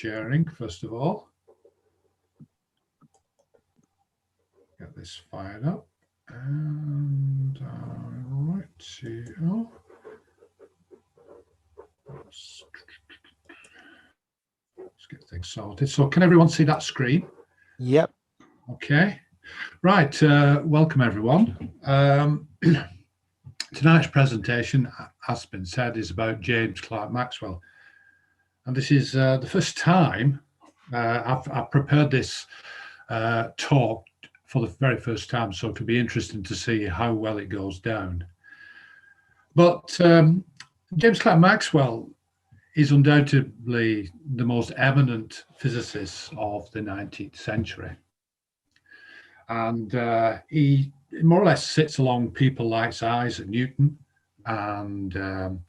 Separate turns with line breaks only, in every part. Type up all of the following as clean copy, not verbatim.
sharing first of all. Get this fired up and right here. Let's get things sorted. So can everyone see that screen?
Yep.
Okay. Right. Welcome everyone. Tonight's presentation, as been said, is about James Clerk Maxwell. And this is the first time I've prepared this talk for the very first time, so it'll be interesting to see how well it goes down. But James Clerk Maxwell is undoubtedly the most eminent physicist of the 19th century. And he more or less sits along people like Isaac Newton and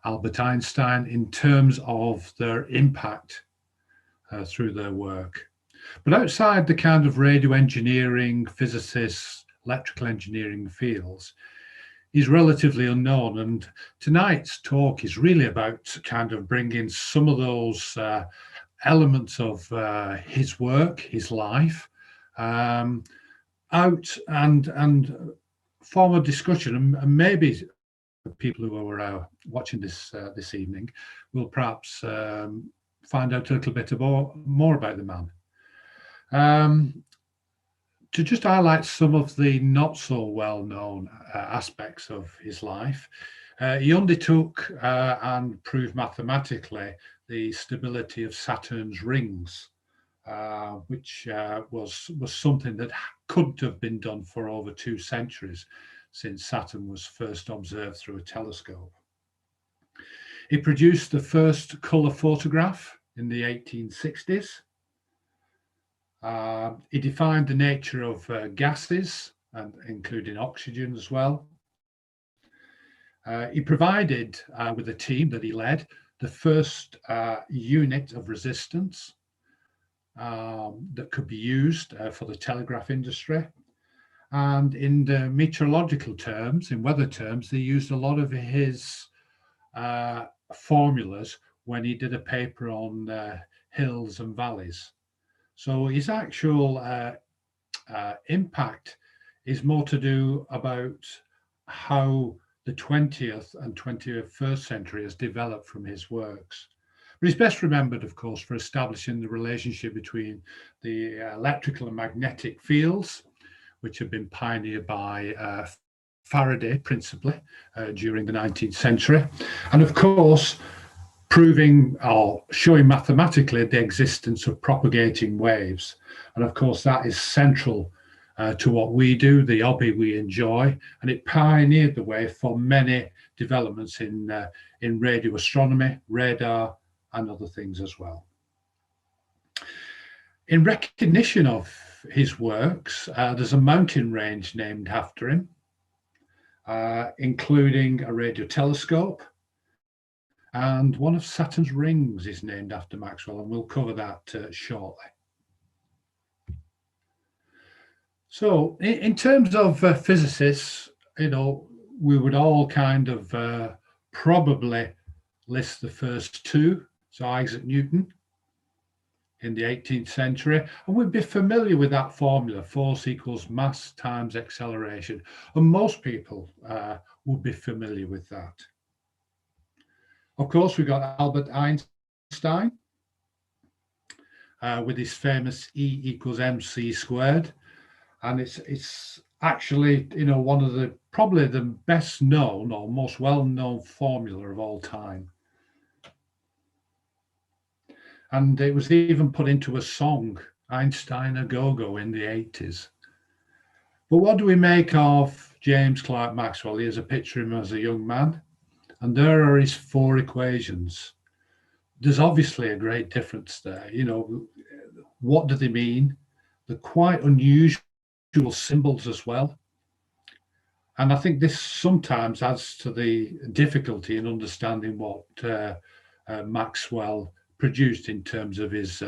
Albert Einstein in terms of their impact through their work. But outside the kind of radio engineering, physicists, electrical engineering fields, he's relatively unknown. And tonight's talk is really about kind of bringing some of those elements of his work, his life, out and form a discussion, and maybe people who are watching this this evening will perhaps find out a little bit more about the man. To just highlight some of the not so well-known aspects of his life, he undertook and proved mathematically the stability of Saturn's rings, which was something that couldn't have been done for over 2 centuries since Saturn was first observed through a telescope. He produced the first colour photograph in the 1860s. He defined the nature of gases, and including oxygen as well. He provided, with a team that he led, the first unit of resistance that could be used for the telegraph industry. And in the meteorological terms, in weather terms, they used a lot of his formulas when he did a paper on hills and valleys. So his actual impact is more to do about how the 20th and 21st century has developed from his works. But he's best remembered, of course, for establishing the relationship between the electrical and magnetic fields, which have been pioneered by Faraday, principally, during the 19th century. And of course, proving or showing mathematically the existence of propagating waves. And of course, that is central to what we do, the hobby we enjoy, and it pioneered the way for many developments in radio astronomy, radar, and other things as well. In recognition of his works, there's a mountain range named after him, including a radio telescope, and one of Saturn's rings is named after Maxwell, and we'll cover that shortly. So in terms of physicists, you know, we would all kind of probably list the first two. So Isaac Newton in the 18th century, and we'd be familiar with that formula, force equals mass times acceleration. And most people would be familiar with that. Of course, we got Albert Einstein with his famous E equals mc squared. And it's actually, you know, one of the, probably the best known or most well-known formula of all time. And it was even put into a song, Einstein a Go-Go, in the 80s. But what do we make of James Clerk Maxwell? Here's a picture of him as a young man. And there are his 4 equations. There's obviously a great difference there. You know, what do they mean? They're quite unusual symbols as well. And I think this sometimes adds to the difficulty in understanding what Maxwell produced in terms of his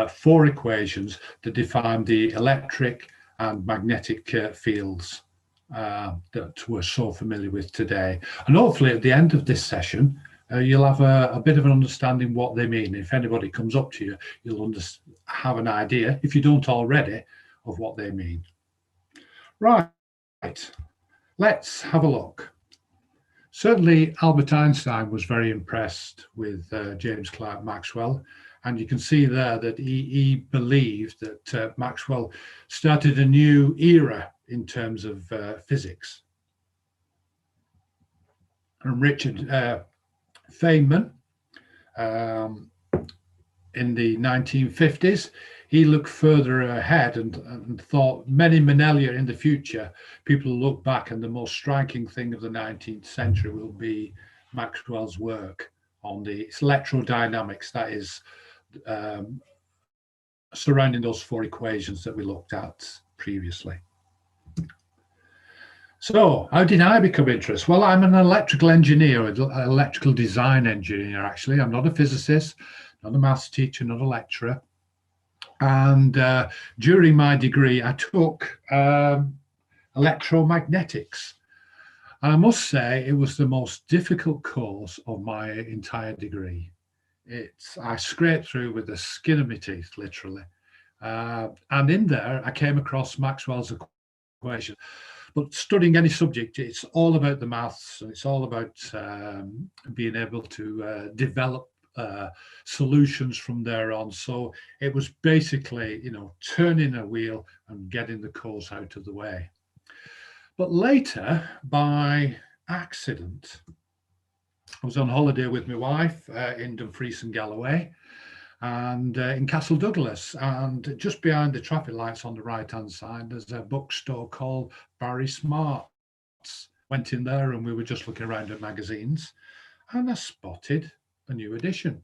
4 equations that define the electric and magnetic fields that we're so familiar with today. And hopefully at the end of this session, you'll have a bit of an understanding what they mean. If anybody comes up to you, you'll have an idea, if you don't already, of what they mean. Right, let's have a look. Certainly, Albert Einstein was very impressed with James Clerk Maxwell, and you can see there that he believed that Maxwell started a new era in terms of physics. And Richard Feynman, in the 1950s, he looked further ahead and thought many millennia in the future, people look back and the most striking thing of the 19th century will be Maxwell's work on the electrodynamics, that is, surrounding those four equations that we looked at previously. So how did I become interested? Well, I'm an electrical engineer, an electrical design engineer, actually. I'm not a physicist, not a maths teacher, not a lecturer. And during my degree, I took electromagnetics. And I must say it was the most difficult course of my entire degree. I scraped through with the skin of my teeth, literally. And in there, I came across Maxwell's equation. But studying any subject, it's all about the maths, and it's all about being able to develop solutions from there on. So it was basically, turning a wheel and getting the course out of the way. But later, by accident, I was on holiday with my wife in Dumfries and Galloway, and in Castle Douglas, and just behind the traffic lights on the right hand side there's a bookstore called Barry Smart's. Went in there and we were just looking around at magazines, and I spotted a new edition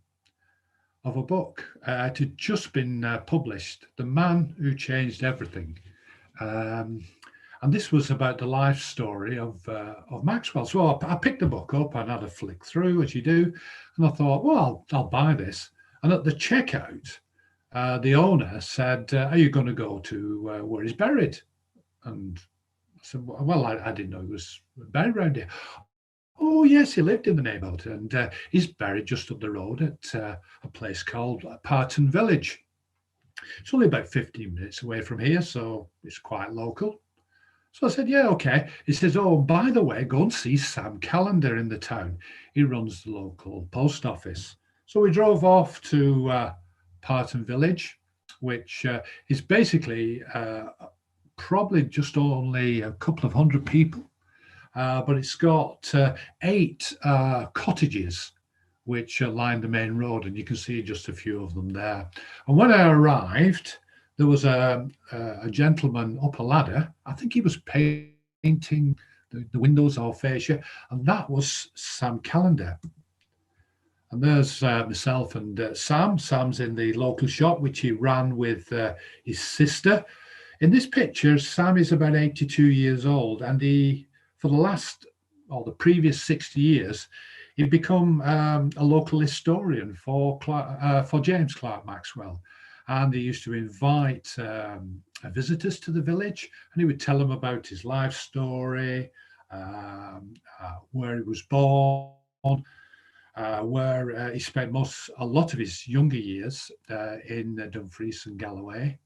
of a book. It had just been published, The Man Who Changed Everything, and this was about the life story of Maxwell. So I picked the book up and had a flick through, as you do, and I thought, well, I'll buy this. And at the checkout, the owner said, are you going to go to where he's buried? And I said, well, I didn't know he was buried around here. Oh, yes, he lived in the neighborhood, and he's buried just up the road at a place called Parton Village. It's only about 15 minutes away from here, so it's quite local. So I said, yeah, okay. He says, oh, by the way, go and see Sam Callender in the town. He runs the local post office. So we drove off to Parton Village, which is basically probably just only a couple of hundred people, but it's got 8 cottages which line the main road, and you can see just a few of them there. And when I arrived, there was a gentleman up a ladder. I think he was painting the windows or fascia, and that was Sam Callender. And there's myself and Sam. Sam's in the local shop, which he ran with his sister. In this picture, Sam is about 82 years old, and for the previous 60 years, he'd become a local historian for James Clerk Maxwell. And he used to invite visitors to the village, and he would tell them about his life story, where he was born, where he spent a lot of his younger years in Dumfries and Galloway.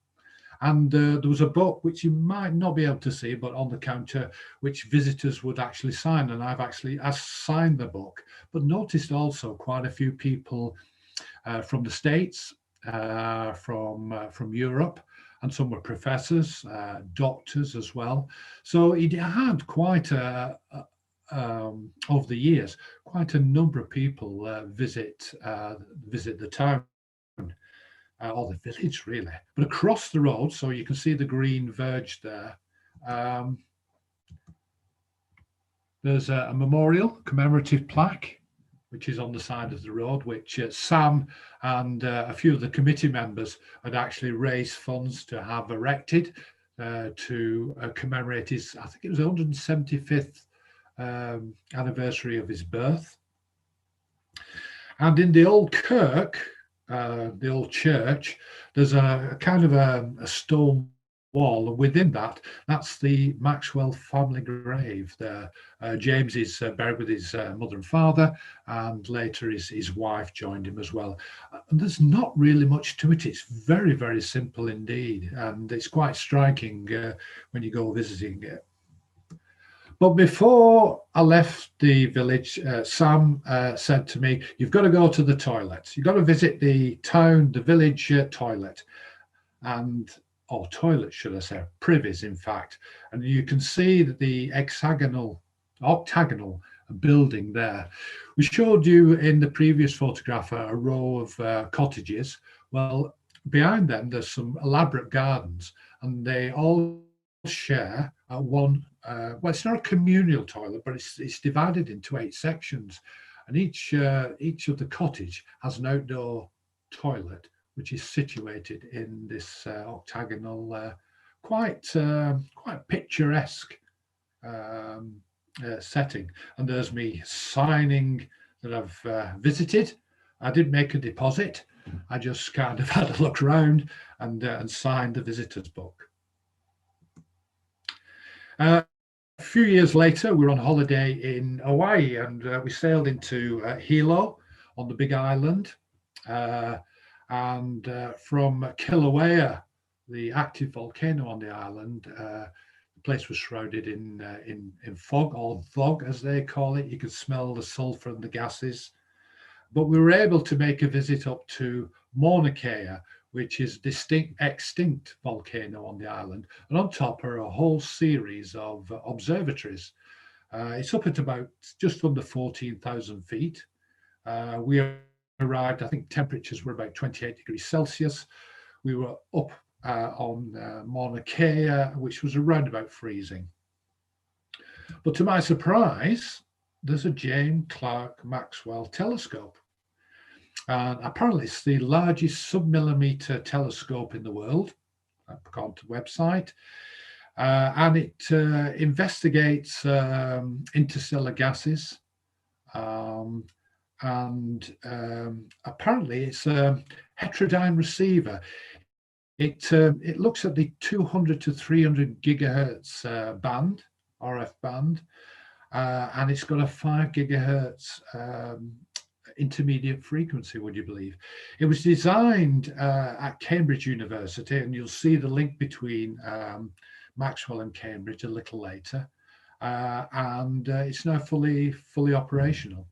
And there was a book which you might not be able to see, but on the counter, which visitors would actually sign. And I signed the book, but noticed also quite a few people from the States, from Europe, and some were professors, doctors as well. So he had quite over the years, quite a number of people visit the town, or the village really. But across the road, so you can see the green verge there, there's a memorial commemorative plaque, which is on the side of the road, which Sam and a few of the committee members had actually raised funds to have erected to commemorate his, I think it was 175th anniversary of his birth. And in the old kirk, the old church, there's a kind of a stone wall, and within that, that's the Maxwell family grave there. James is buried with his mother and father, and later his wife joined him as well. And there's not really much to it. It's very, very simple indeed, and it's quite striking when you go visiting it. But before I left the village, Sam said to me, "You've got to go to the toilet. You've got to visit the village toilet." Or toilet, should I say, privies, in fact. And you can see that the octagonal building there. We showed you in the previous photograph a row of cottages. Well, behind them, there's some elaborate gardens, and they all share one, well, it's not a communal toilet, but it's divided into 8 sections. And each of the cottage has an outdoor toilet, which is situated in this octagonal, quite picturesque setting. And there's me signing that I've visited. I didn't make a deposit. I just kind of had a look around and signed the visitor's book. A few years later, we were on holiday in Hawaii, and we sailed into Hilo on the Big Island. And from Kilauea, the active volcano on the island, the place was shrouded in fog, or vog as they call it. You could smell the sulfur and the gases. But we were able to make a visit up to Mauna Kea, which is extinct volcano on the island. And on top are a whole series of observatories. It's up at about just under 14,000 feet. We arrived, I think temperatures were about 28 degrees Celsius. We were up on Mauna Kea, which was around about freezing. But to my surprise, there's a James Clerk Maxwell telescope. And apparently it's the largest submillimeter telescope in the world, according to the website. And it investigates interstellar gases. Apparently it's a heterodyne receiver. It looks at the 200 to 300 gigahertz band, RF band, and it's got a 5 gigahertz intermediate frequency, would you believe? It was designed at Cambridge University, and you'll see the link between Maxwell and Cambridge a little later, and it's now fully operational.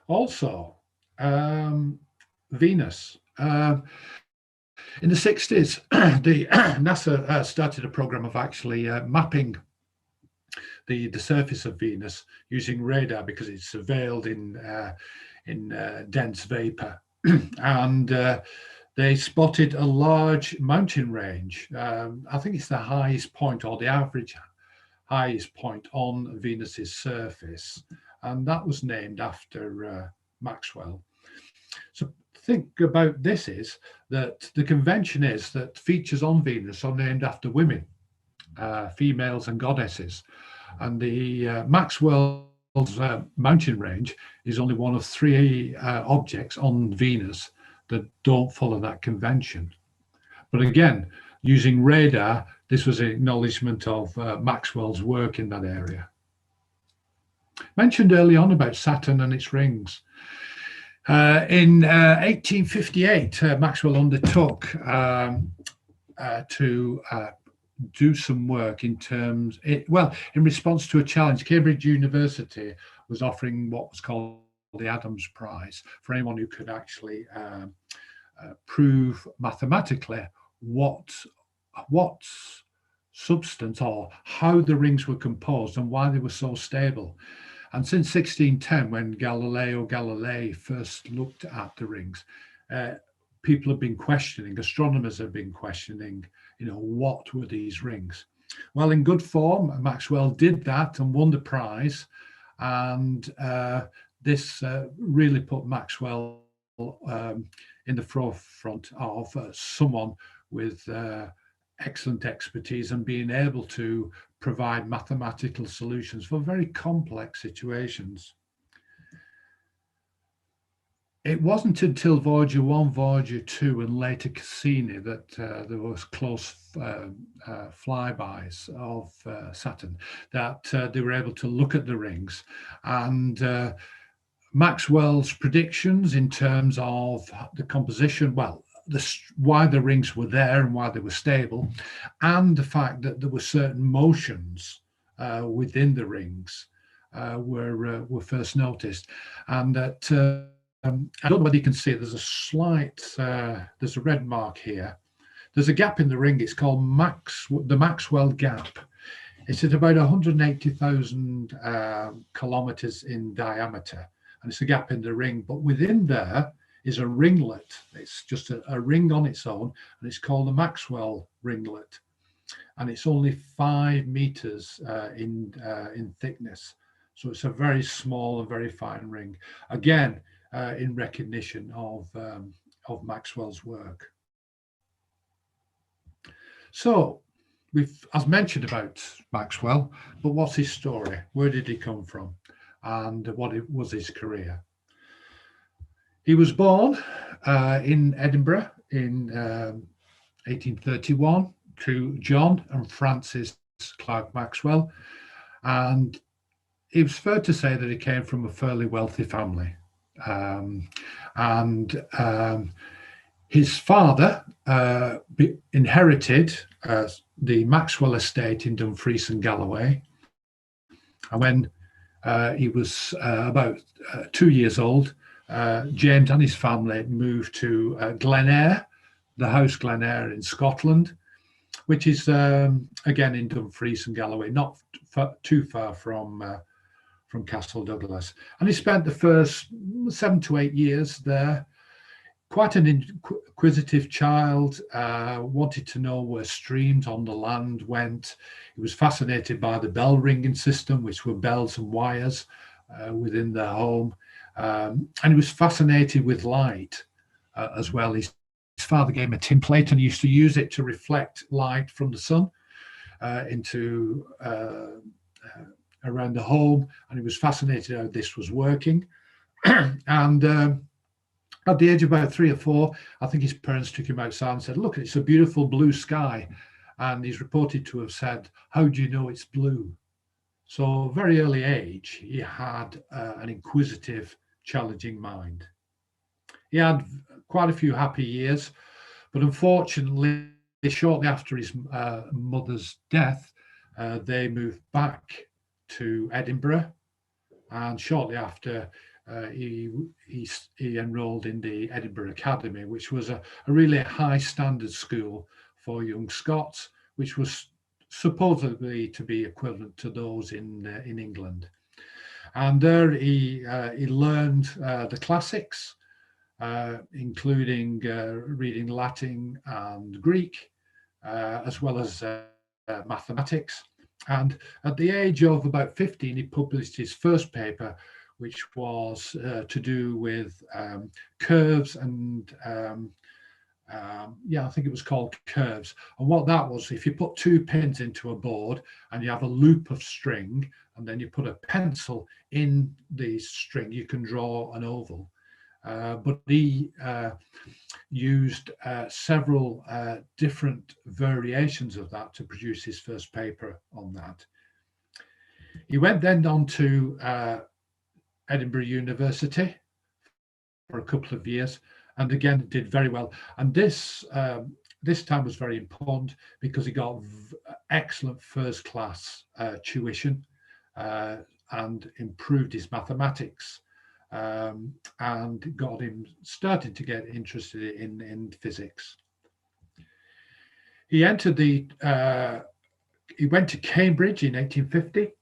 Also, Venus. In the 60s, the NASA started a program of actually mapping the surface of Venus using radar, because it's veiled in dense vapor. And they spotted a large mountain range. I think it's the highest point, or the average highest point on Venus's surface. And that was named after Maxwell. So think about this is that the convention is that features on Venus are named after women, females and goddesses. And the Maxwell's mountain range is only one of 3 objects on Venus that don't follow that convention. But again, using radar, this was an acknowledgement of Maxwell's work in that area. Mentioned early on about Saturn and its rings. In 1858, Maxwell undertook to do some work in response to a challenge. Cambridge University was offering what was called the Adams Prize for anyone who could actually prove mathematically what substance or how the rings were composed and why they were so stable. And since 1610, when Galileo Galilei first looked at the rings, people have been questioning, astronomers have been questioning, what were these rings? Well, in good form, Maxwell did that and won the prize. And this really put Maxwell in the forefront of someone with excellent expertise and being able to provide mathematical solutions for very complex situations. it wasn't until Voyager 1, Voyager 2, and later Cassini that there was close flybys of Saturn, that they were able to look at the rings. And Maxwell's predictions in terms of the composition, well, why the rings were there and why they were stable, and the fact that there were certain motions within the rings were first noticed. And that I don't know whether you can see it. There's a slight, there's a red mark here. There's a gap in the ring. It's called the Maxwell gap. It's at about 180,000 kilometers in diameter, and it's a gap in the ring. But within there is a ringlet. It's just a ring on its own, and it's called the Maxwell ringlet. And it's only 5 meters in thickness. So it's a very small and very fine ring. Again, in recognition of Maxwell's work. So we've, as mentioned about Maxwell, but what's his story? Where did he come from? And what was his career? He was born in Edinburgh in 1831 to John and Frances Clerk Maxwell. And it was fair to say that he came from a fairly wealthy family. His father inherited the Maxwell estate in Dumfries and Galloway. And when he was about 2 years old, James and his family moved to Glenayre, the house Glenayre in Scotland, which is again in Dumfries and Galloway, not too far from Castle Douglas. And he spent the first 7 to 8 years there. Quite an inquisitive child, wanted to know where streams on the land went. He was fascinated by the bell ringing system, which were bells and wires within their home. And he was fascinated with light as well. His father gave him a tin plate and he used to use it to reflect light from the sun into around the home, and he was fascinated how this was working. And at the age of about 3 or 4, I think his parents took him outside and said, "Look, it's a beautiful blue sky." And he's reported to have said, "How do you know it's blue?" So very early age, he had an inquisitive, challenging mind. He had quite a few happy years, but unfortunately, shortly after his mother's death, they moved back to Edinburgh, and shortly after he enrolled in the Edinburgh Academy, which was a really high standard school for young Scots, which was supposedly to be equivalent to those in England. And there he learned the classics, including reading Latin and Greek, as well as mathematics. And at the age of about 15, he published his first paper, which was to do with curves and I think it was called curves. And what that was, if you put 2 pins into a board and you have a loop of string, and then you put a pencil in the string, you can draw an oval. But he used several different variations of that to produce his first paper on that. He went then on to Edinburgh University for a couple of years, and again did very well. And this time was very important because he got excellent first class tuition and improved his mathematics. And got him starting to get interested in physics. He entered he went to Cambridge in 1850,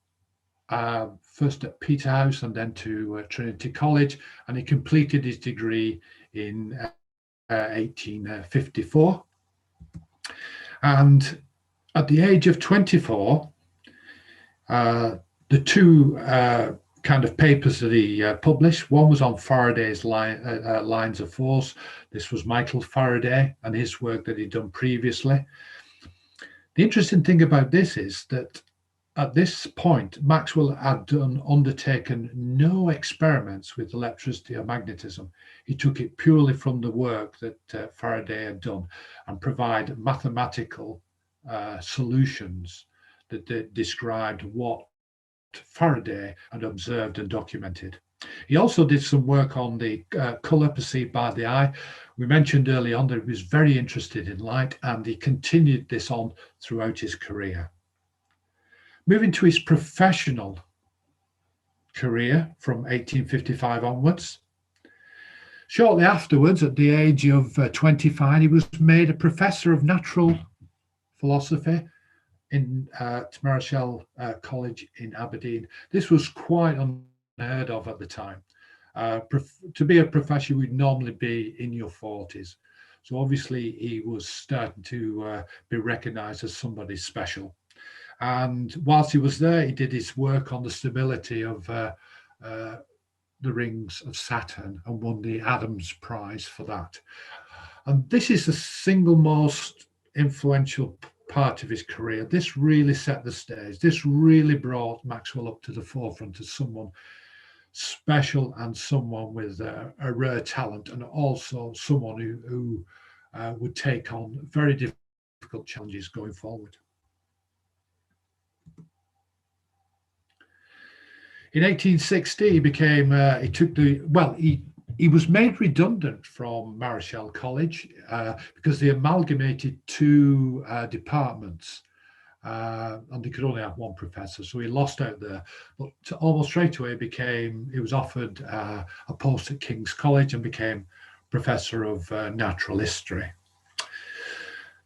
first at Peterhouse and then to Trinity College, and he completed his degree in 1854. And at the age of 24, the 2 kind of papers that he published. One was on Faraday's lines of force. This was Michael Faraday and his work that he'd done previously. The interesting thing about this is that At this point, Maxwell had undertaken no experiments with electricity or magnetism. He took it purely from the work that Faraday had done and provided mathematical solutions that described what Faraday had observed and documented. He also did some work on the colour perceived by the eye. We mentioned early on that he was very interested in light, and he continued this on throughout his career. Moving to his professional career from 1855 onwards. Shortly afterwards, at the age of 25, he was made a professor of natural philosophy in Tambora College in Aberdeen. This was quite unheard of at the time. To be a professor, you would normally be in your 40s. So obviously he was starting to be recognized as somebody special. And whilst he was there, he did his work on the stability of the rings of Saturn and won the Adams Prize for that. And this is the single most influential part of his career. This really set the stage. This really brought Maxwell up to the forefront as someone special and someone with a rare talent, and also someone who would take on very difficult challenges going forward. In 1860, he was made redundant from Marischal College because they amalgamated two departments, and they could only have one professor, so he lost out there. But almost straight away, he was offered a post at King's College and became professor of natural history.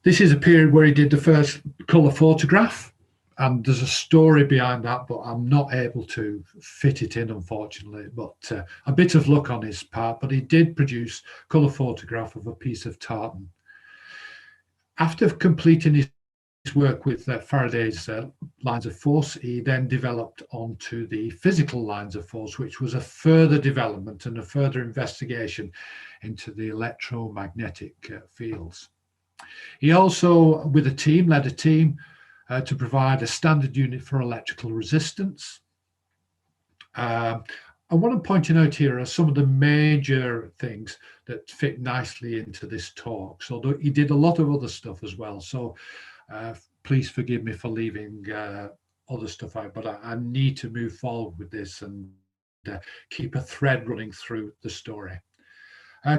This is a period where he did the first colour photograph. And there's a story behind that, but I'm not able to fit it in, unfortunately. But a bit of luck on his part, but he did produce a colour photograph of a piece of tartan. After completing his work with Faraday's lines of force, he then developed onto the physical lines of force, which was a further development and a further investigation into the electromagnetic fields. He also, with a team, led a team to provide a standard unit for electrical resistance. And what I'm pointing out here are some of the major things that fit nicely into this talk. So he did a lot of other stuff as well. So please forgive me for leaving other stuff out, but I need to move forward with this and keep a thread running through the story.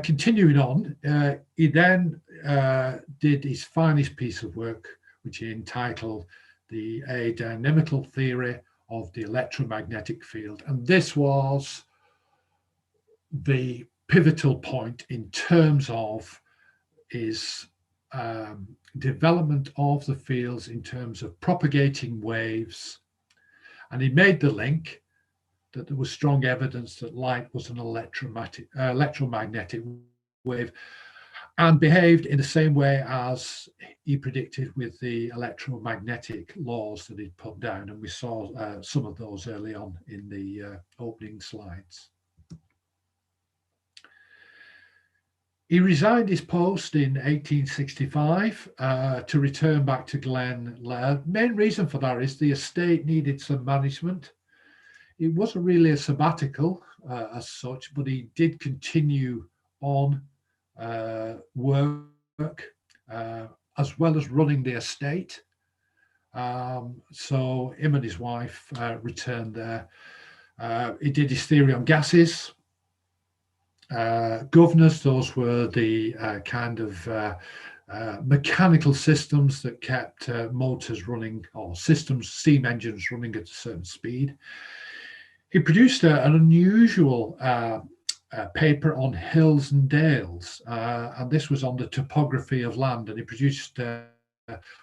Continuing on, he then did his finest piece of work, which he entitled A Dynamical Theory of the Electromagnetic Field. And this was the pivotal point in terms of his development of the fields in terms of propagating waves. And he made the link that there was strong evidence that light was an electromagnetic wave, and behaved in the same way as he predicted with the electromagnetic laws that he'd put down. And we saw some of those early on in the opening slides. He resigned his post in 1865 to return back to Glen Laird. Main reason for that is the estate needed some management. It wasn't really a sabbatical as such, but he did continue on work as well as running the estate. So him and his wife returned there. He did his theory on gases. Governors, those were the kind of mechanical systems that kept motors running, or systems, steam engines running at a certain speed. He produced an unusual paper on hills and dales, and this was on the topography of land, and he produced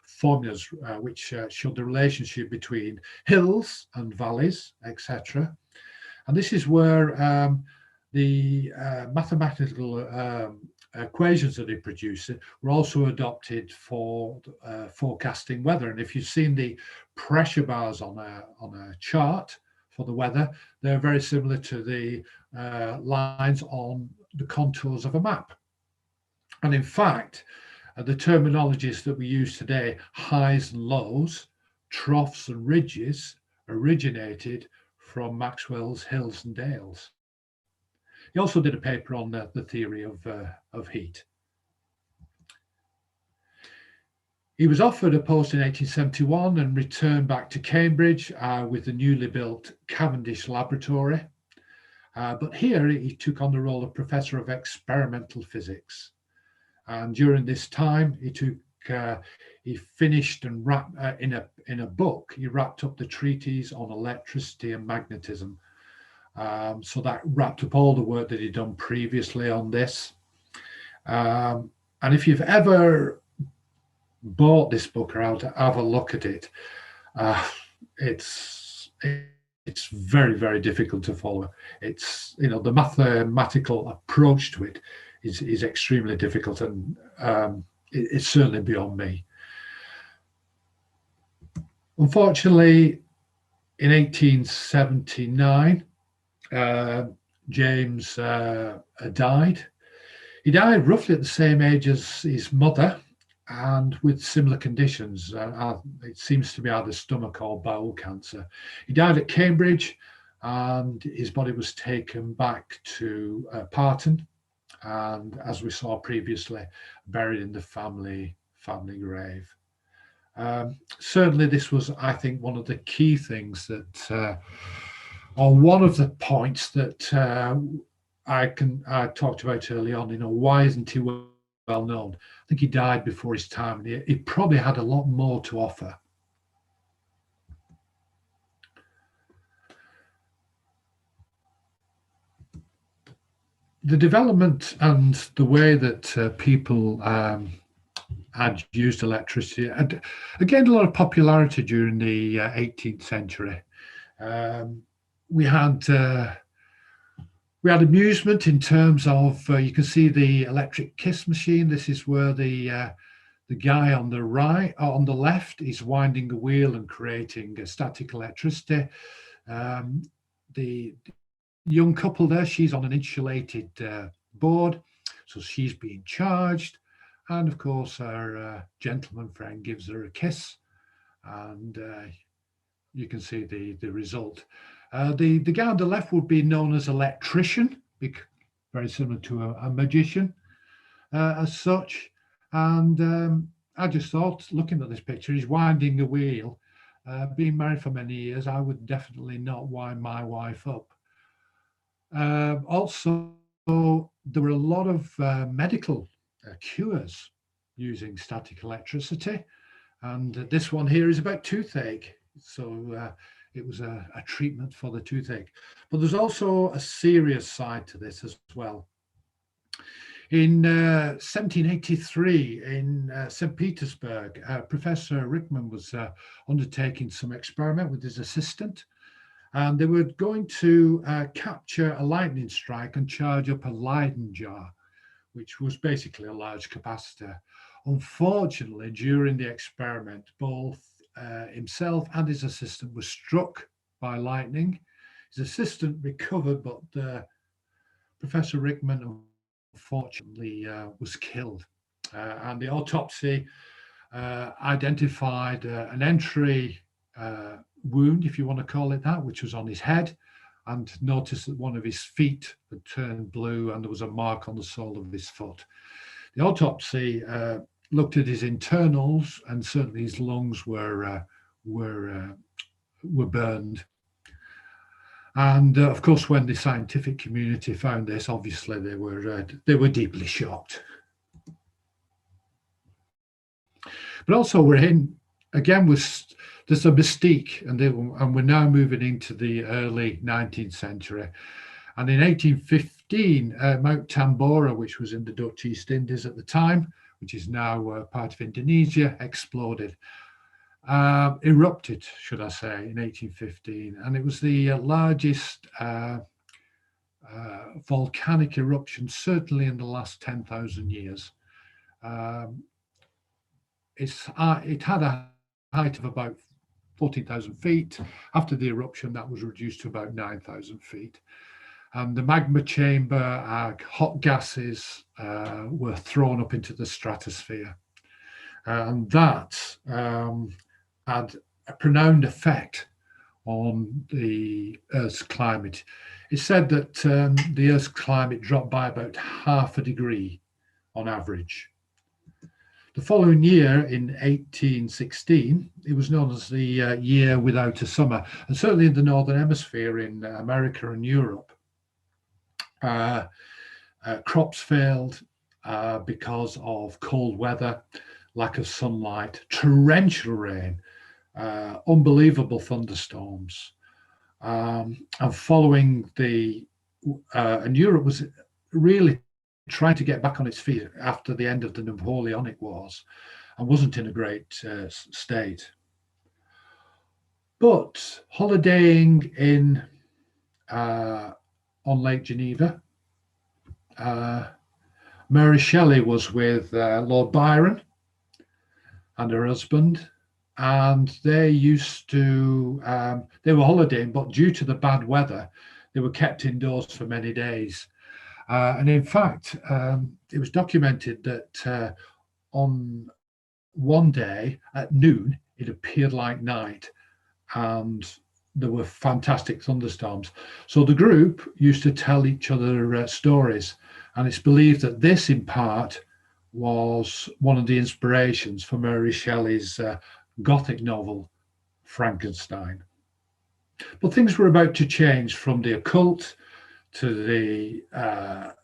formulas which showed the relationship between hills and valleys, etc. And this is where the mathematical equations that he produced were also adopted for forecasting weather. And if you've seen the pressure bars on a chart for the weather, they're very similar to the lines on the contours of a map. And in fact, the terminologies that we use today, highs and lows, troughs and ridges originated from Maxwell's hills and dales. He also did a paper on the theory of heat. He was offered a post in 1871 and returned back to Cambridge with the newly built Cavendish Laboratory. But here he took on the role of Professor of Experimental Physics. And during this time, he finished and wrapped in a book. He wrapped up the treatise on electricity and magnetism. So that wrapped up all the work that he'd done previously on this. And if you've ever bought this book or have a look at it, it's very, very difficult to follow. It's, the mathematical approach to it is extremely difficult, and it's certainly beyond me. Unfortunately, in 1879, James died. He died roughly at the same age as his mother, and with similar conditions. It seems to be either stomach or bowel cancer. He died at Cambridge, and his body was taken back to Parton, and as we saw previously, buried in the family grave. Certainly this was, I think, one of the key things that, or one of the points that I talked about early on, why isn't he well known? I think he died before his time, and he probably had a lot more to offer. The development and the way that people had used electricity had gained a lot of popularity during the 18th century. We had amusement in terms of, you can see the electric kiss machine. This is where the guy on the left is winding a wheel and creating static electricity. The young couple there, she's on an insulated board, so she's being charged. And of course, our gentleman friend gives her a kiss, and you can see the result. The guy on the left would be known as electrician, very similar to a magician as such. And I just thought, looking at this picture, he's winding a wheel. Being married for many years, I would definitely not wind my wife up. Also, there were a lot of medical cures using static electricity. And this one here is about toothache. So it was a treatment for the toothache. But there's also a serious side to this as well. In 1783, in St. Petersburg, Professor Rickman was undertaking some experiment with his assistant. And they were going to capture a lightning strike and charge up a Leyden jar, which was basically a large capacitor. Unfortunately, during the experiment, both himself and his assistant were struck by lightning. His assistant recovered, but Professor Rickman unfortunately was killed. And the autopsy identified an entry wound, if you want to call it that, which was on his head, and noticed that one of his feet had turned blue and there was a mark on the sole of his foot. The autopsy looked at his internals, and certainly his lungs were burned. And of course, when the scientific community found this, obviously they were deeply shocked. But also, we're in again with there's a mystique, and we're now moving into the early 19th century. And in 1815, Mount Tambora, which was in the Dutch East Indies at the time, which is now part of Indonesia, exploded. Erupted, should I say, in 1815. And it was the largest volcanic eruption, certainly in the last 10,000 years. It had a height of about 14,000 feet. After the eruption, that was reduced to about 9,000 feet. And the magma chamber, hot gases were thrown up into the stratosphere. And that had a pronounced effect on the Earth's climate. It's said that the Earth's climate dropped by about 0.5 degrees on average. The following year, in 1816, it was known as the year without a summer, and certainly in the Northern Hemisphere, in America and Europe, crops failed because of cold weather, lack of sunlight, torrential rain, unbelievable thunderstorms, and following the and Europe was really trying to get back on its feet after the end of the Napoleonic Wars, and wasn't in a great state. But holidaying in on Lake Geneva, Mary Shelley was with Lord Byron and her husband, and they used to, they were holidaying, but due to the bad weather, they were kept indoors for many days. And in fact, it was documented that on one day at noon, it appeared like night, and there were fantastic thunderstorms. So the group used to tell each other stories, and it's believed that this, in part, was one of the inspirations for Mary Shelley's Gothic novel, Frankenstein. But things were about to change from the occult to the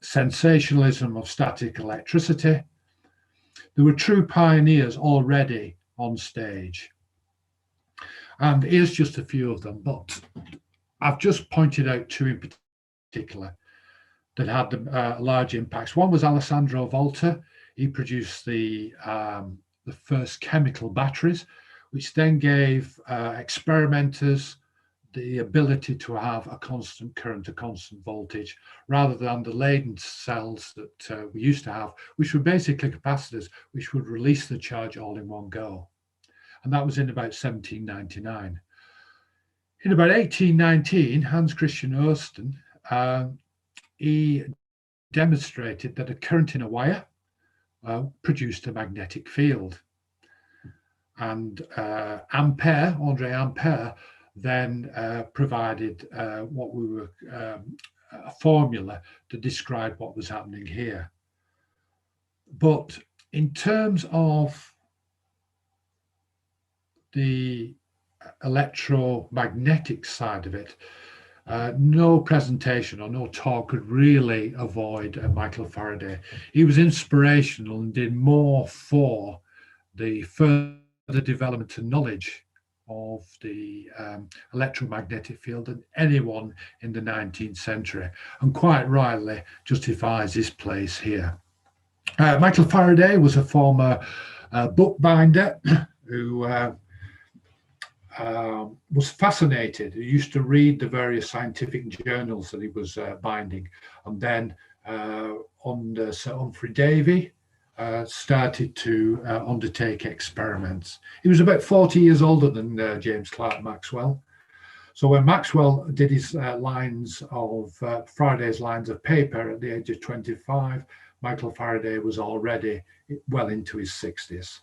sensationalism of static electricity. There were true pioneers already on stage. And here's just a few of them, but I've just pointed out two in particular that had large impacts. One was Alessandro Volta. He produced the first chemical batteries, which then gave experimenters the ability to have a constant current, a constant voltage, rather than the latent cells that we used to have, which were basically capacitors, which would release the charge all in one go. And that was in about 1799. In about 1819, Hans Christian Ørsted, he demonstrated that a current in a wire produced a magnetic field. And Andre Ampere, then provided what we were a formula to describe what was happening here. But in terms of the electromagnetic side of it, no presentation or no talk could really avoid Michael Faraday. He was inspirational and did more for the further development and knowledge of the electromagnetic field than anyone in the 19th century, and quite rightly justifies his place here. Michael Faraday was a former bookbinder who was fascinated. He used to read the various scientific journals that he was binding, and then under Sir Humphrey Davy, started to undertake experiments. He was about 40 years older than James Clerk Maxwell. So when Maxwell did his lines of Faraday's lines of paper at the age of 25, Michael Faraday was already well into his 60s.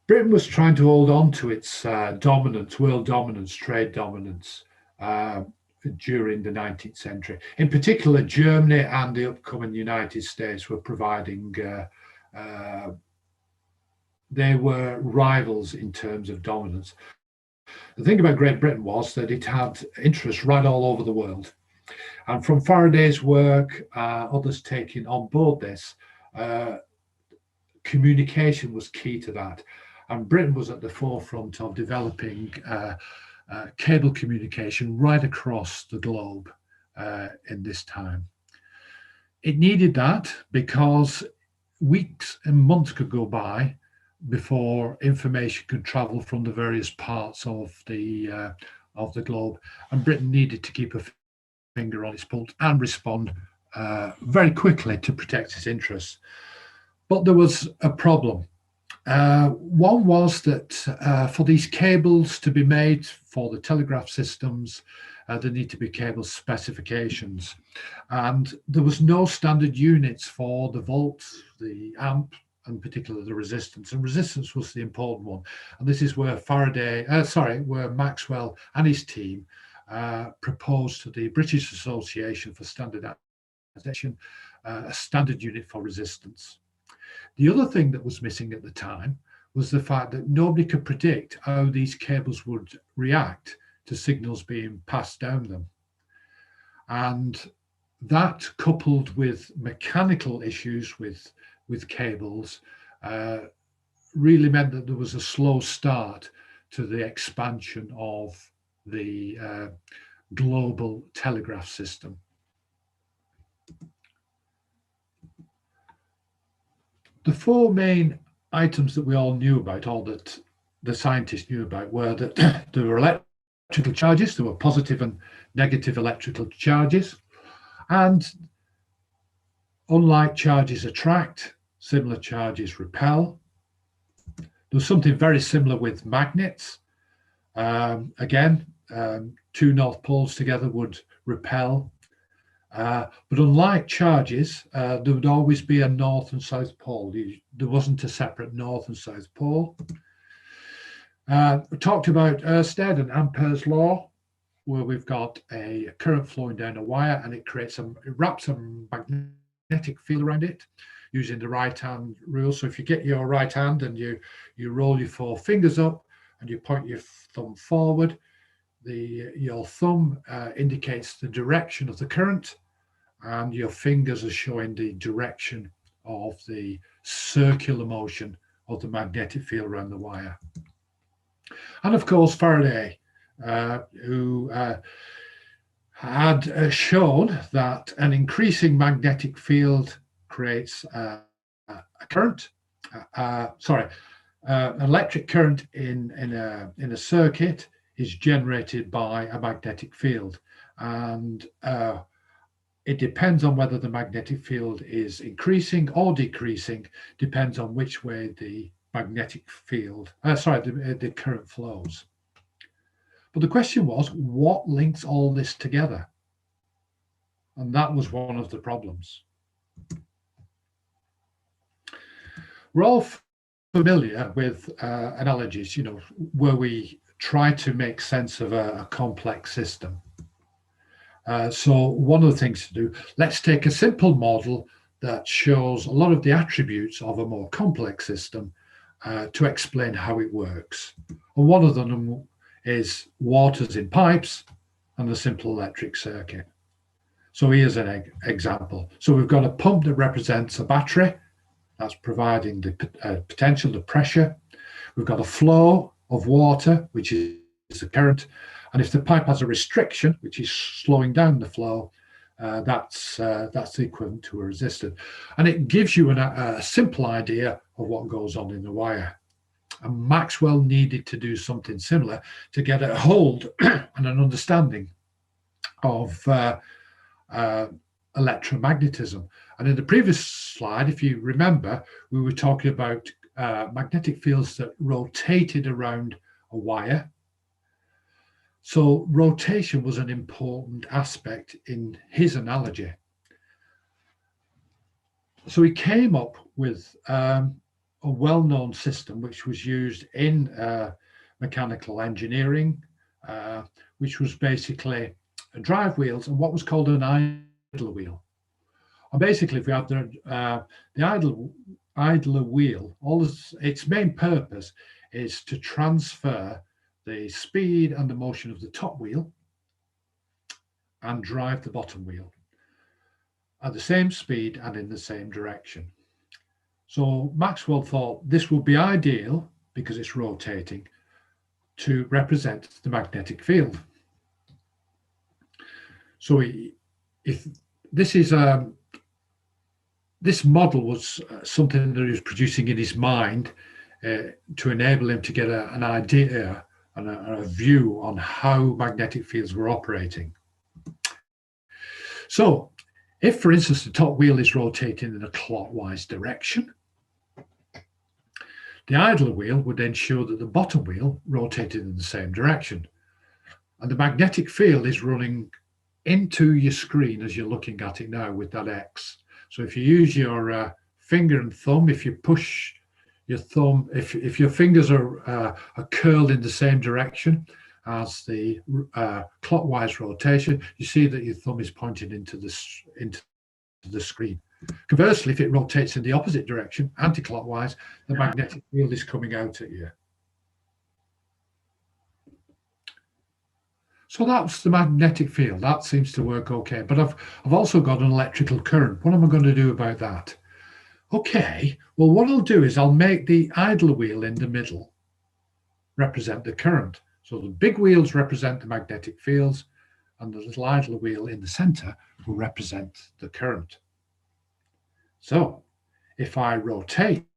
Britain was trying to hold on to its dominance, world dominance, trade dominance, during the 19th century. In particular, Germany and the upcoming United States were providing, they were rivals in terms of dominance. The thing about Great Britain was that it had interests right all over the world. And from Faraday's work, others taking on board this, communication was key to that. And Britain was at the forefront of developing cable communication right across the globe in this time. It needed that because weeks and months could go by before information could travel from the various parts of the globe, and Britain needed to keep a finger on its pulse and respond very quickly to protect its interests. But there was a problem. One was that for these cables to be made for the telegraph systems, there need to be cable specifications. And there was no standard units for the volt, the amp, and particularly the resistance. And resistance was the important one. And this is where where Maxwell and his team proposed to the British Association for Standardization a standard unit for resistance. The other thing that was missing at the time was the fact that nobody could predict how these cables would react to signals being passed down them. And that, coupled with mechanical issues with cables, really meant that there was a slow start to the expansion of the global telegraph system. The four main items that we all knew about, or that the scientists knew about, were that there were electrical charges, there were positive and negative electrical charges, and unlike charges attract, similar charges repel. There was something very similar with magnets. Again, two north poles together would repel. But unlike charges, there would always be a north and south pole. There wasn't a separate north and south pole. We talked about Ørsted and Ampere's law, where we've got a current flowing down a wire, and it wraps a magnetic field around it using the right hand rule. So if you get your right hand and you roll your four fingers up and you point your thumb forward, your thumb indicates the direction of the current, and your fingers are showing the direction of the circular motion of the magnetic field around the wire. And of course, Faraday, who had shown that an increasing magnetic field creates a current, an electric current in a circuit is generated by a magnetic field, and it depends on whether the magnetic field is increasing or decreasing, depends on which way the magnetic field, the current flows. But the question was, what links all this together? And that was one of the problems. We're all familiar with analogies, where we try to make sense of a complex system. So one of the things to do, let's take a simple model that shows a lot of the attributes of a more complex system to explain how it works. And one of them is water's in pipes and a simple electric circuit. So here's an example. So we've got a pump that represents a battery that's providing the potential, the pressure. We've got a flow of water, which is the current. And if the pipe has a restriction, which is slowing down the flow, that's equivalent to a resistor. And it gives you a simple idea of what goes on in the wire. And Maxwell needed to do something similar to get a hold and an understanding of electromagnetism. And in the previous slide, if you remember, we were talking about magnetic fields that rotated around a wire. So rotation was an important aspect in his analogy. So he came up with a well-known system which was used in mechanical engineering, which was basically drive wheels and what was called an idler wheel. And basically, if we have the idler wheel, its main purpose is to transfer the speed and the motion of the top wheel and drive the bottom wheel at the same speed and in the same direction. So Maxwell thought this would be ideal, because it's rotating, to represent the magnetic field. So if this is this model was something that he was producing in his mind to enable him to get an idea and a view on how magnetic fields were operating. So if, for instance, the top wheel is rotating in a clockwise direction, the idler wheel would ensure that the bottom wheel rotated in the same direction. And the magnetic field is running into your screen as you're looking at it now with that X. So if you use your finger and thumb, if you push your thumb, if your fingers are curled in the same direction as the clockwise rotation, you see that your thumb is pointing into the screen. Conversely, if it rotates in the opposite direction, anti-clockwise, the magnetic field is coming out at you. So that's the magnetic field. That seems to work okay. But I've also got an electrical current. What am I going to do about that? Okay, well, what I'll do is I'll make the idler wheel in the middle represent the current. So the big wheels represent the magnetic fields, and the little idler wheel in the center will represent the current. So if I rotate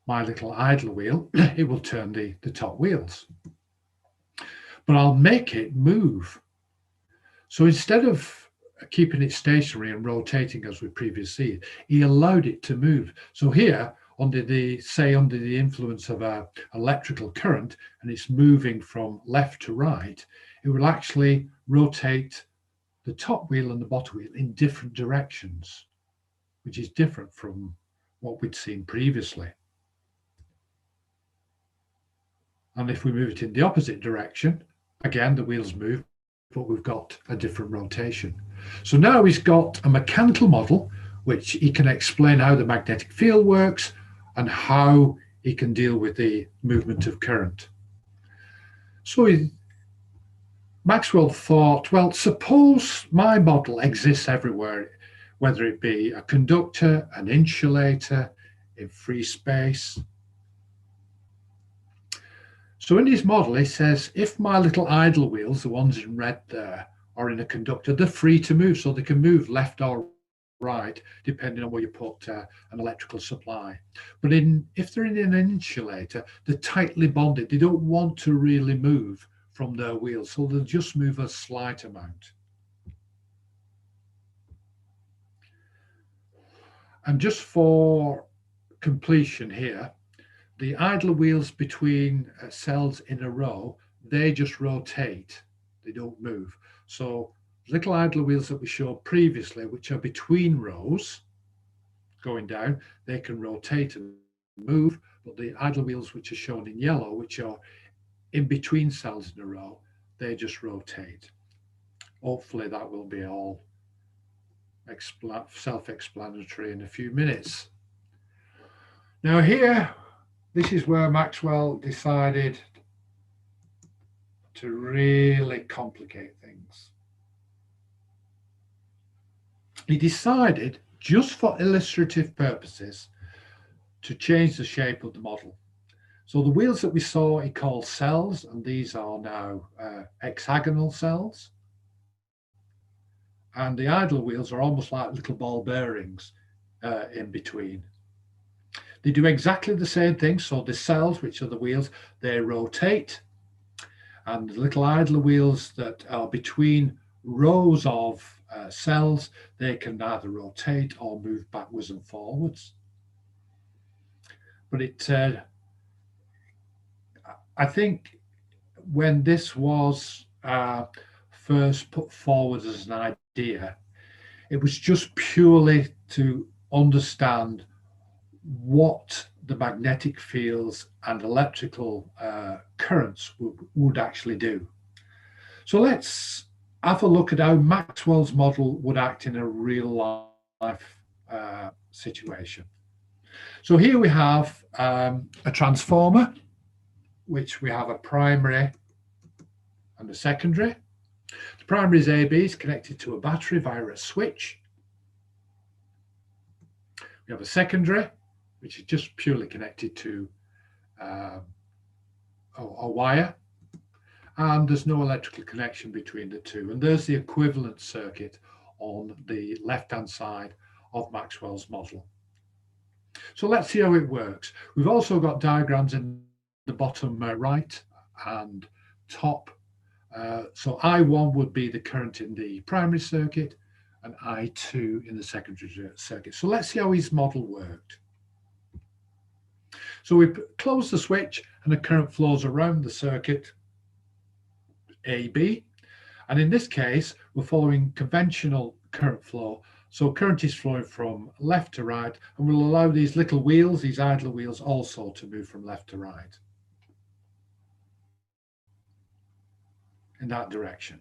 my little idler wheel, it will turn the top wheels. But I'll make it move. So instead of keeping it stationary and rotating as we previously see, he allowed it to move. So here, under the influence of an electrical current, and it's moving from left to right, it will actually rotate the top wheel and the bottom wheel in different directions, which is different from what we'd seen previously. And if we move it in the opposite direction, again, the wheels move, but we've got a different rotation. So now he's got a mechanical model, which he can explain how the magnetic field works and how he can deal with the movement of current. So Maxwell thought, well, suppose my model exists everywhere, whether it be a conductor, an insulator, in free space. So in his model, he says, if my little idle wheels, the ones in red there, are in a conductor, they're free to move, so they can move left or right, depending on where you put an electrical supply. But if they're in an insulator, they're tightly bonded. They don't want to really move from their wheels, so they'll just move a slight amount. And just for completion here, the idler wheels between cells in a row, they just rotate, they don't move. So little idler wheels that we showed previously, which are between rows going down, they can rotate and move, but the idler wheels which are shown in yellow, which are in between cells in a row, they just rotate. Hopefully that will be all self-explanatory in a few minutes. Now here, this is where Maxwell decided to really complicate things. He decided, just for illustrative purposes, to change the shape of the model. So the wheels that we saw he called cells, and these are now hexagonal cells. And the idler wheels are almost like little ball bearings in between. They do exactly the same thing. So the cells, which are the wheels, they rotate. And the little idler wheels that are between rows of cells, they can either rotate or move backwards and forwards. But I think when this was first put forward as an idea, it was just purely to understand what the magnetic fields and electrical currents would actually do. So let's have a look at how Maxwell's model would act in a real life situation. So here we have a transformer, which we have a primary and a secondary. The primary is AB, is connected to a battery via a switch. We have a secondary, which is just purely connected to a wire, and there's no electrical connection between the two. And there's the equivalent circuit on the left-hand side of Maxwell's model. So let's see how it works. We've also got diagrams in the bottom right and top. So I1 would be the current in the primary circuit and I2 in the secondary circuit. So let's see how his model worked. So we close the switch and the current flows around the circuit AB. And in this case, we're following conventional current flow. So current is flowing from left to right, and we'll allow these little wheels, these idler wheels, also to move from left to right in that direction.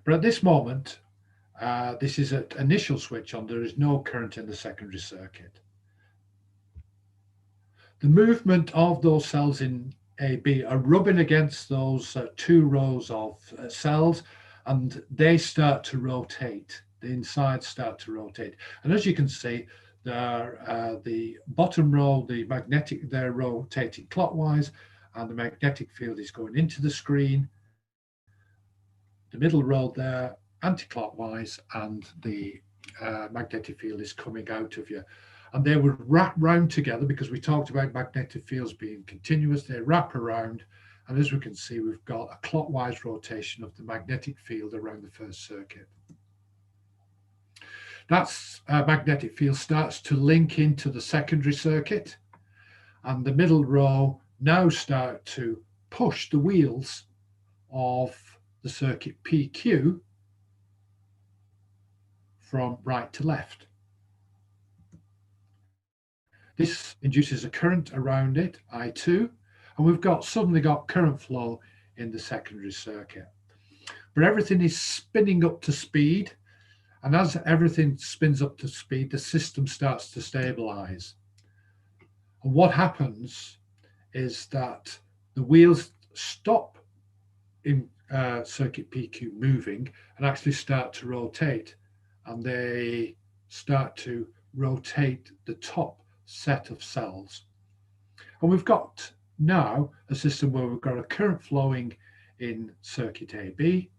But at this moment, this is an initial switch on. There is no current in the secondary circuit. The movement of those cells in AB are rubbing against those two rows of cells, and they start to rotate. The insides start to rotate. And as you can see, the bottom row, they're rotating clockwise, and the magnetic field is going into the screen. The middle row there, anti-clockwise, and the magnetic field is coming out of you. And they would wrap round together, because we talked about magnetic fields being continuous. They wrap around, and as we can see, we've got a clockwise rotation of the magnetic field around the first circuit. That magnetic field starts to link into the secondary circuit, and the middle row now start to push the wheels of the circuit PQ from right to left. This induces a current around it, I2, and we've suddenly got current flow in the secondary circuit. But everything is spinning up to speed, and as everything spins up to speed, the system starts to stabilize. And what happens is that the wheels stop in circuit PQ moving and actually start to rotate, and they start to rotate the top set of cells. And we've got now a system where we've got a current flowing in circuit AB,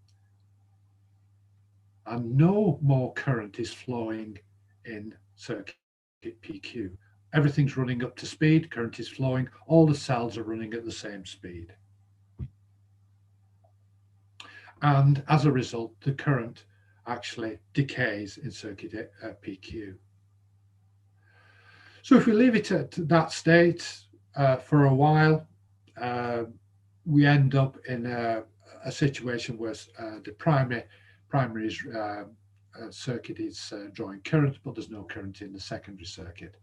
and no more current is flowing in circuit PQ. Everything's running up to speed, current is flowing, all the cells are running at the same speed. And as a result, the current actually decays in circuit PQ. So if we leave it at that state for a while, we end up in a situation where the primary circuit is drawing current, but there's no current in the secondary circuit.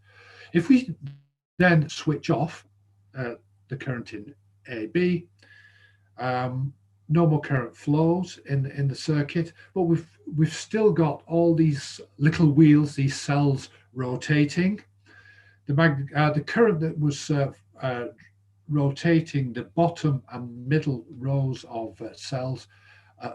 If we then switch off the current in AB, no more current flows in the circuit, but we've still got all these little wheels, these cells rotating. The current that was rotating the bottom and middle rows of cells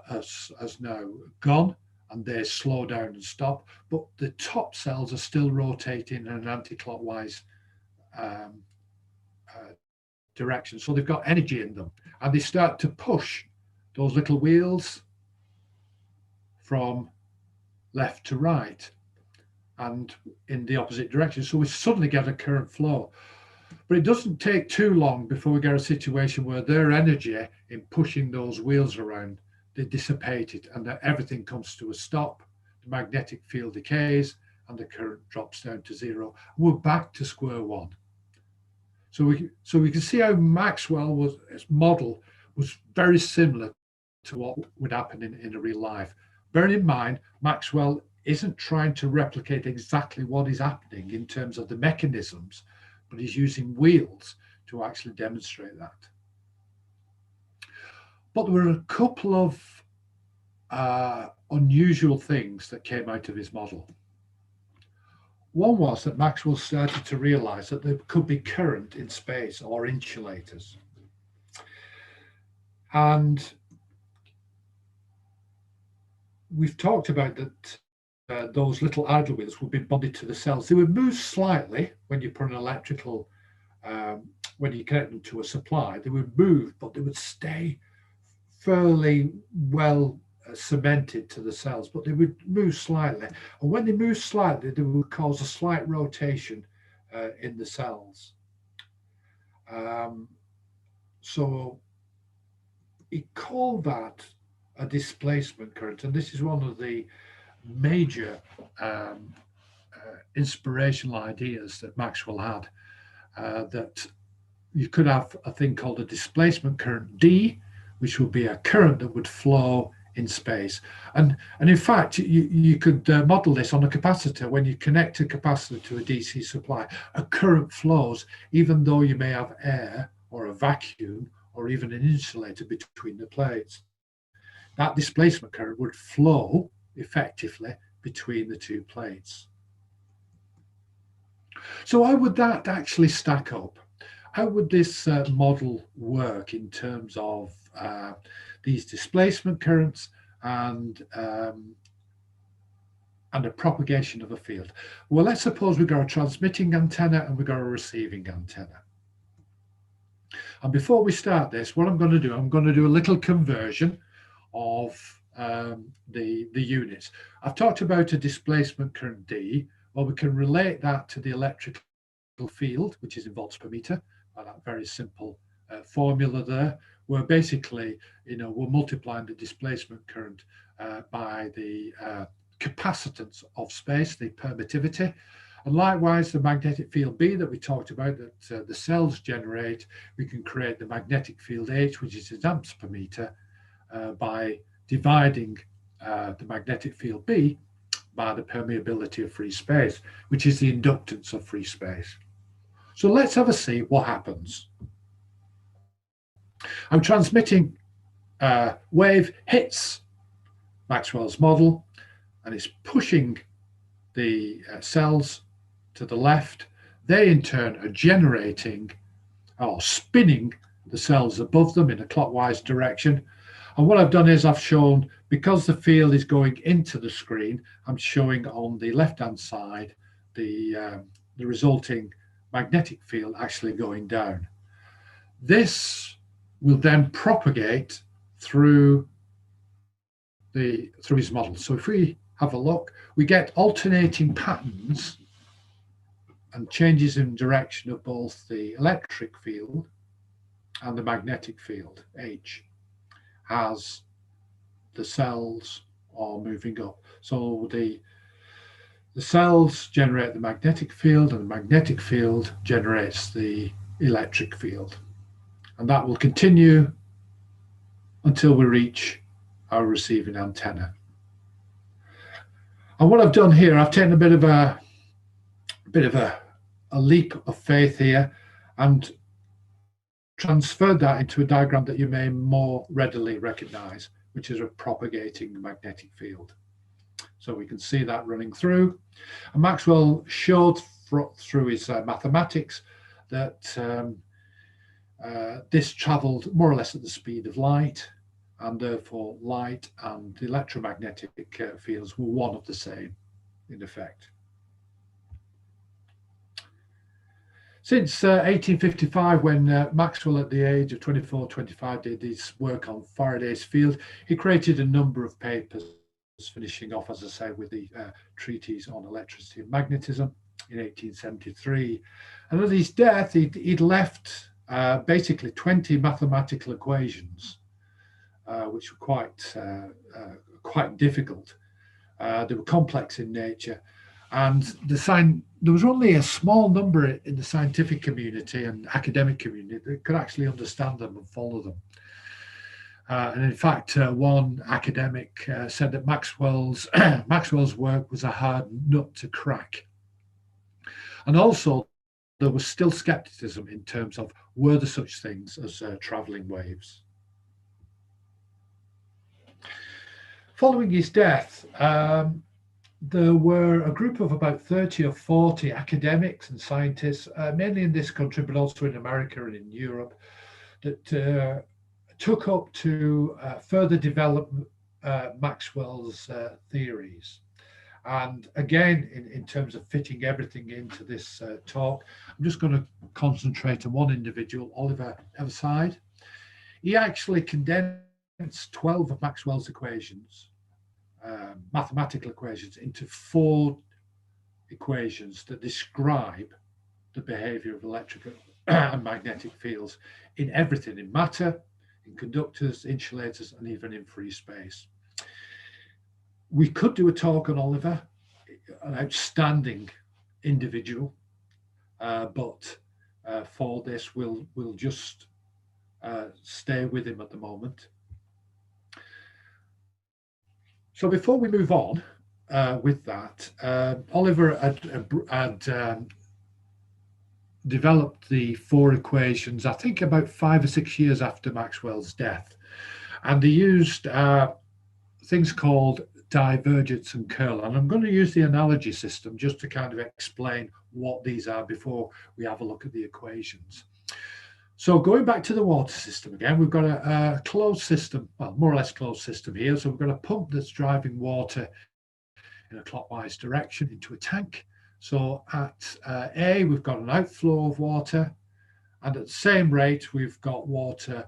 has now gone, and they slow down and stop, but the top cells are still rotating in an anti-clockwise direction. So they've got energy in them, and they start to push those little wheels from left to right and in the opposite direction. So we suddenly get a current flow. But it doesn't take too long before we get a situation where their energy in pushing those wheels around, they dissipate it, and that everything comes to a stop. The magnetic field decays, and the current drops down to zero. We're back to square one. So we can see how Maxwell's model was very similar to what would happen in a real life. Bearing in mind, Maxwell isn't trying to replicate exactly what is happening in terms of the mechanisms, but he's using wheels to actually demonstrate that. But there were a couple of unusual things that came out of his model. One was that Maxwell started to realize that there could be current in space, or insulators. And we've talked about that those little idler wheels would be bonded to the cells. They would move slightly when you put an electrical, when you connect them to a supply, they would move, but they would stay fairly well cemented to the cells, but they would move slightly. And when they move slightly, they would cause a slight rotation in the cells. So he called that a displacement current, and this is one of the major inspirational ideas that Maxwell had, that you could have a thing called a displacement current D, which would be a current that would flow in space. And in fact, you could model this on a capacitor. When you connect a capacitor to a DC supply, a current flows even though you may have air or a vacuum or even an insulator between the plates. That displacement current would flow effectively between the two plates. So how would that actually stack up? How would this model work in terms of these displacement currents and the propagation of a field? Well, let's suppose we've got a transmitting antenna and we've got a receiving antenna. And before we start this, what I'm going to do a little conversion of the units. I've talked about a displacement current D. Well, we can relate that to the electrical field, which is in volts per meter, by that very simple formula there, where basically, we're multiplying the displacement current by the capacitance of space, the permittivity. And likewise, the magnetic field B that we talked about, that the cells generate, we can create the magnetic field H, which is in amps per meter, by dividing the magnetic field B by the permeability of free space, which is the inductance of free space. So let's have a see what happens. I'm transmitting wave hits Maxwell's model, and it's pushing the cells to the left. They in turn are generating or spinning the cells above them in a clockwise direction. And what I've done is I've shown, because the field is going into the screen, I'm showing on the left-hand side the resulting magnetic field actually going down. This will then propagate through his model. So if we have a look, we get alternating patterns and changes in direction of both the electric field and the magnetic field, H, as the cells are moving up. So the cells generate the magnetic field, and the magnetic field generates the electric field. And that will continue until we reach our receiving antenna. And what I've done here, I've taken a bit of a leap of faith here and transferred that into a diagram that you may more readily recognize, which is a propagating magnetic field. So we can see that running through. And Maxwell showed through his mathematics that this traveled more or less at the speed of light, and therefore light and electromagnetic fields were one of the same in effect. Since 1855, when Maxwell at the age of 24, 25 did his work on Faraday's field, he created a number of papers, finishing off, as I say, with the treatise on electricity and magnetism in 1873. And at his death, he'd left basically 20 mathematical equations, which were quite difficult. They were complex in nature. And there was only a small number in the scientific community and academic community that could actually understand them and follow them. And in fact, one academic said that Maxwell's work was a hard nut to crack. And also, there was still skepticism in terms of, were there such things as traveling waves? Following his death, there were a group of about 30 or 40 academics and scientists, mainly in this country, but also in America and in Europe, that took up to further develop Maxwell's theories. And again, in terms of fitting everything into this talk, I'm just going to concentrate on one individual, Oliver Everside. He actually condensed 12 of Maxwell's equations, mathematical equations, into 4 equations that describe the behavior of electrical and magnetic fields in everything, in matter, in conductors, insulators, and even in free space. We could do a talk on Oliver, an outstanding individual, but for this, we'll just stay with him at the moment. So before we move on with that, Oliver had developed the four equations, I think about 5 or 6 years after Maxwell's death. And he used things called divergence and curl. And I'm going to use the analogy system just to kind of explain what these are before we have a look at the equations. So going back to the water system again, we've got a closed system, well, more or less closed system here. So we've got a pump that's driving water in a clockwise direction into a tank. So at A, we've got an outflow of water, and at the same rate, we've got water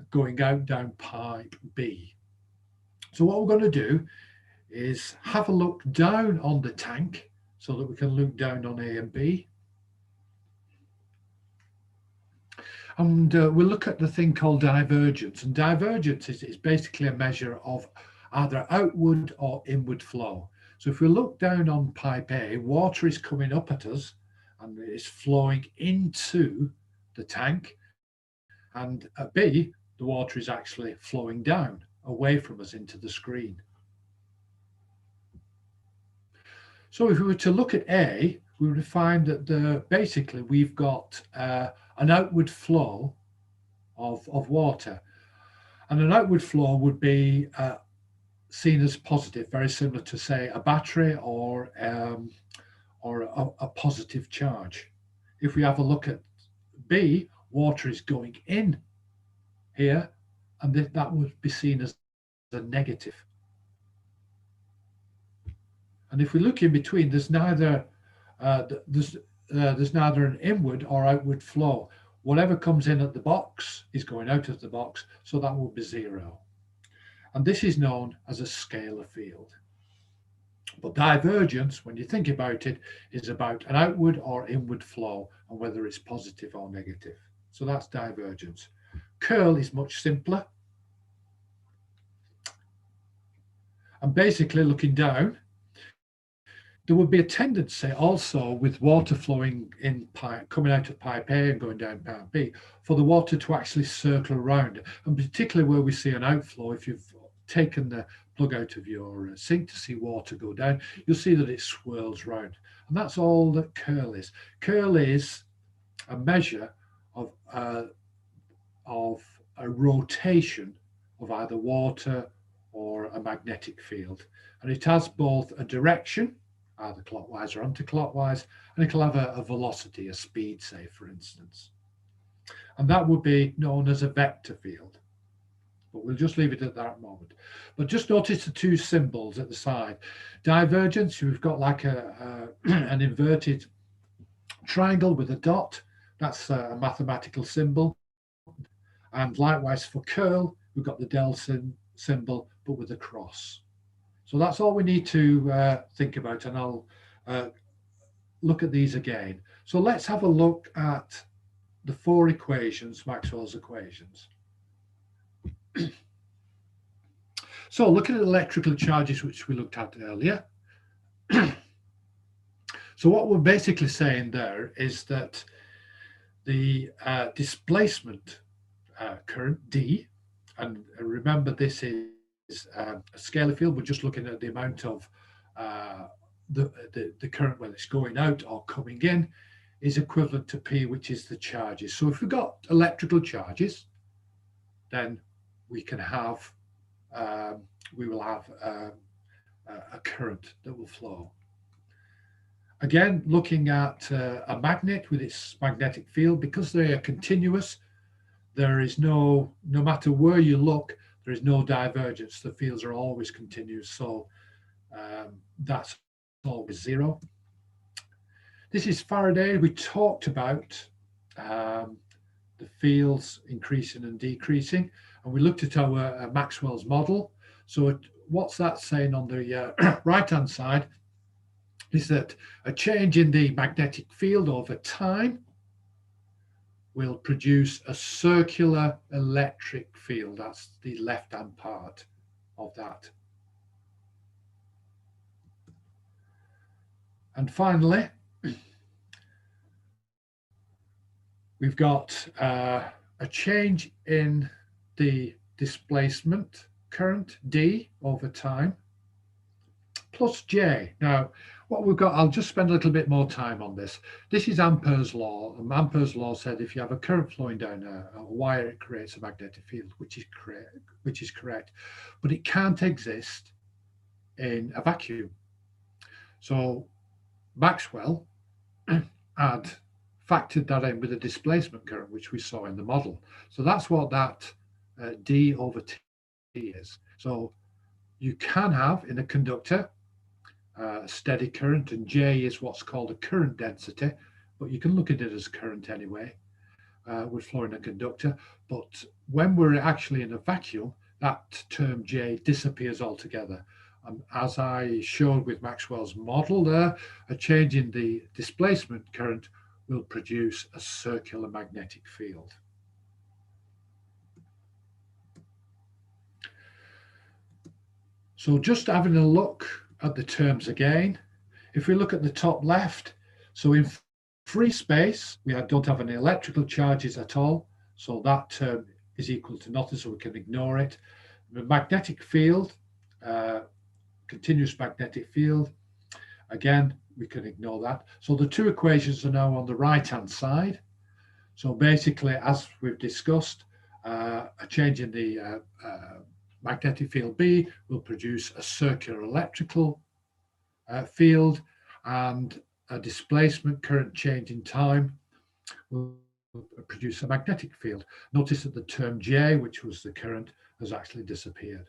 going out down pipe B. So what we're going to do is have a look down on the tank so that we can look down on A and B. And we'll look at the thing called divergence. And divergence is basically a measure of either outward or inward flow. So if we look down on pipe A, water is coming up at us and it's flowing into the tank. And at B, the water is actually flowing down away from us into the screen. So if we were to look at A, we would find that basically we've got an outward flow of water. And an outward flow would be seen as positive, very similar to, say, a battery or a positive charge. If we have a look at B, water is going in here, and that would be seen as a negative. And if we look in between, there's neither an inward or outward flow. Whatever comes in at the box is going out of the box, so that will be zero. And this is known as a scalar field. But divergence, when you think about it, is about an outward or inward flow and whether it's positive or negative. So that's divergence. Curl is much simpler. And basically looking down, there would be a tendency also with water flowing in pipe, coming out of pipe A and going down pipe B, for the water to actually circle around. And particularly where we see an outflow, if you've taken the plug out of your sink to see water go down, you'll see that it swirls round. And that's all that curl is. Curl is a measure of a rotation of either water or a magnetic field. And it has both a direction, either clockwise or anti-clockwise, and it'll have a velocity, a speed, say, for instance. And that would be known as a vector field. But we'll just leave it at that moment. But just notice the two symbols at the side. Divergence, we've got like an inverted triangle with a dot. That's a mathematical symbol. And likewise for curl, we've got the del symbol, but with a cross. So that's all we need to think about, and I'll look at these again. So let's have a look at the four equations, Maxwell's equations. So looking at electrical charges, which we looked at earlier. So what we're basically saying there is that the displacement current D, and remember this is a scalar field, we're just looking at the amount of the current, whether it's going out or coming in, is equivalent to P, which is the charges. So if we've got electrical charges, then we can have, we will have a current that will flow. Again, looking at a magnet with its magnetic field, because they are continuous, there is no matter where you look, there is no divergence. The fields are always continuous, so that's always zero. This is Faraday. We talked about the fields increasing and decreasing, and we looked at our Maxwell's model. So what's that saying on the right-hand side is that a change in the magnetic field over time will produce a circular electric field. That's the left-hand part of that. And finally, we've got a change in the displacement current D over time. plus J. Now, what we've got, I'll just spend a little bit more time on this. This is Ampere's law. And Ampere's law said if you have a current flowing down a wire, it creates a magnetic field, which is correct. But it can't exist in a vacuum. So Maxwell had factored that in with a displacement current, which we saw in the model. So that's what that d over t is. So you can have in a conductor steady current, and J is what's called a current density, but you can look at it as current anyway with flow in a conductor. But when we're actually in a vacuum, that term J disappears altogether. And as I showed with Maxwell's model there, a change in the displacement current will produce a circular magnetic field. So just having a look at the terms again, if we look at the top left, so in free space, we don't have any electrical charges at all. So that term is equal to nothing, so we can ignore it. The magnetic field, continuous magnetic field, again, we can ignore that. So the two equations are now on the right-hand side. So basically, as we've discussed, a change in the magnetic field B will produce a circular electrical field, and a displacement current change in time will produce a magnetic field. Notice that the term J, which was the current, has actually disappeared.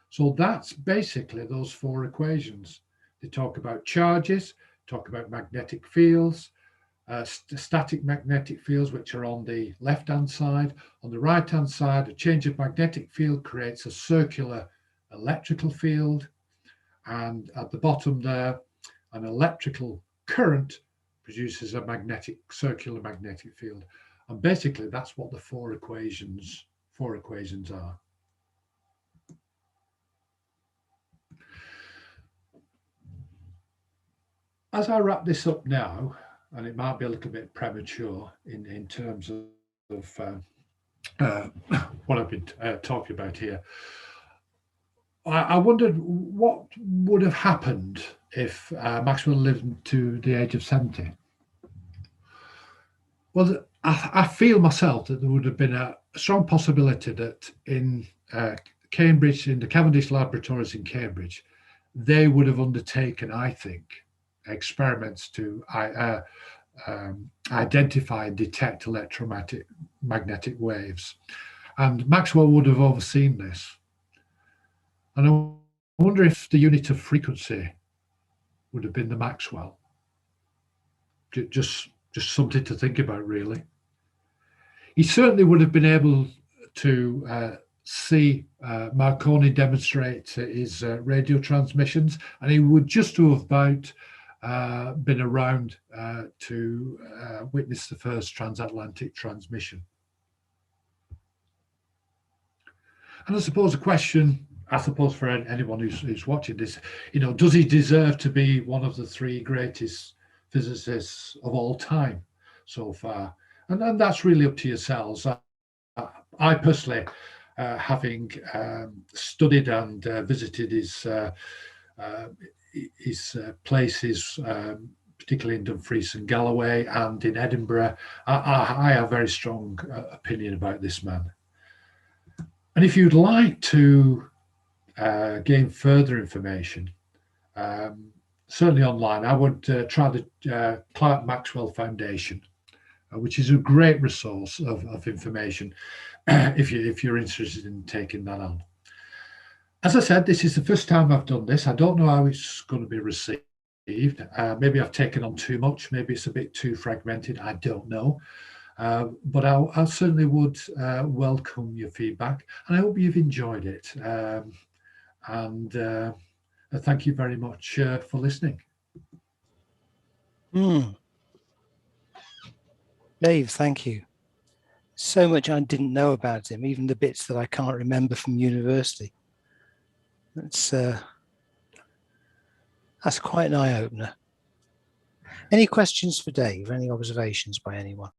So that's basically those four equations. They talk about charges, talk about magnetic fields, static magnetic fields, which are on the left-hand side. On the right-hand side, a change of magnetic field creates a circular electrical field. And at the bottom there, an electrical current produces a circular magnetic field. And basically, that's what the four equations are. As I wrap this up now, and it might be a little bit premature in terms of what I've been talking about here, I wondered what would have happened if Maxwell lived to the age of 70. Well, I feel myself that there would have been a strong possibility that in Cambridge, in the Cavendish laboratories in Cambridge, they would have undertaken, I think, experiments to identify and detect electromagnetic waves. And Maxwell would have overseen this. And I wonder if the unit of frequency would have been the Maxwell. Just something to think about, really. He certainly would have been able to see Marconi demonstrate his radio transmissions, and he would just have about been around to witness the first transatlantic transmission. And I suppose a question, for anyone who's watching this, does he deserve to be one of the three greatest physicists of all time so far? And that's really up to yourselves. I personally, having studied and visited his places, particularly in Dumfries and Galloway and in Edinburgh, I have a very strong opinion about this man. And if you'd like to gain further information, certainly online, I would try the Clerk Maxwell Foundation, which is a great resource of information if you're interested in taking that on. As I said, this is the first time I've done this. I don't know how it's going to be received. Maybe I've taken on too much. Maybe it's a bit too fragmented. I don't know. But I certainly would welcome your feedback, and I hope you've enjoyed it. And thank you very much for listening.
Dave, thank you. So much I didn't know about him, even the bits that I can't remember from university. That's quite an eye-opener. Any questions for Dave? Any observations by anyone?